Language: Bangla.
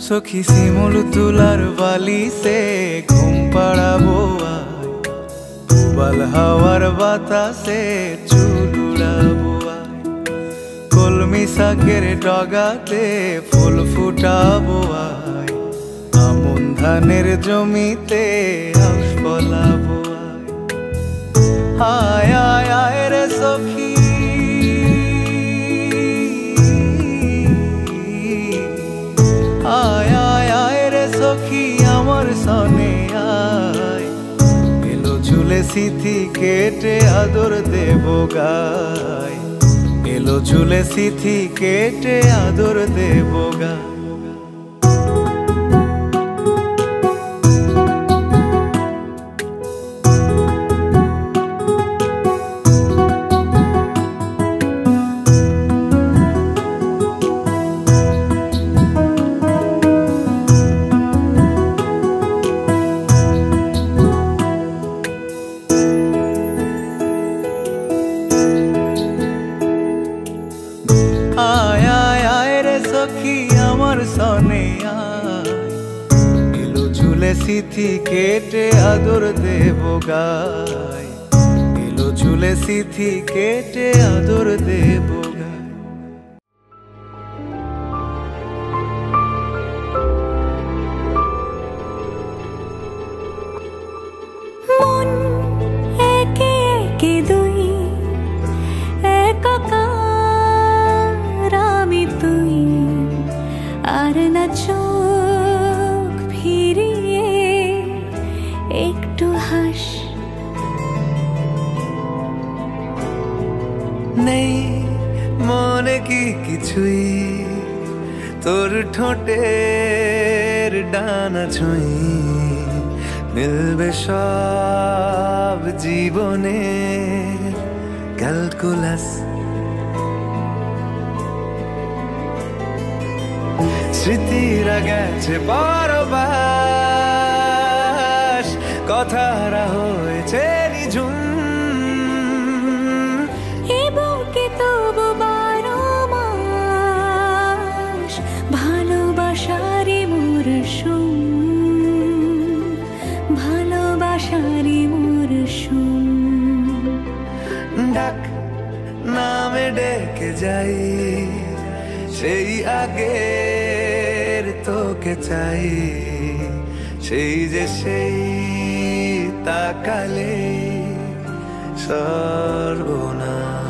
সখী শিমুল তুলার বালি সে ঘুম পাড়াবো আয়, উবাল হাওয়ার বাতাসে চুল উড়াবো আয়, কলমি শাকের ডগাতে ফুল ফুটাবো আয়, আমন ধানের জমিতে আউশ ফলাবো আয়। আয় আয় রে সখী, আয় আয় আয় রে সখী আমার সনে আয়, এলো ঝুলে সিথি কেটে আদর দেব গায়, এলো ঝুলে সিথি কেটে আদর দেব গায়। আয় আয় আয় রে সখী আমার সনে আয়, এলো ঝুলে সিথি কেটে আদর দেব গায়, এলো ঝুলে সিথি কেটে আদর দেব গায়। মন একে একে দুই একাকার আমি তুই, আর না চোখ ফিরিয়ে একটু হাস। নেই মনে কি কিছুই তোর ঠোঁটের ডানা ছুঁই, মিলবে সব জীবনে ক্যালকুলাস। স্মৃতিরা গেছে পরবাস, কথারা হয়েছে নিঝুম, এ বুকে তবু 12 মাস ভালোবাসারই মরশুম, ভালোবাসারই মরশুম। ডাক নামে ডেকে যাই, সেই আগের তোকে চাই, সেই যে সেই তাকালে সর্বনাশ।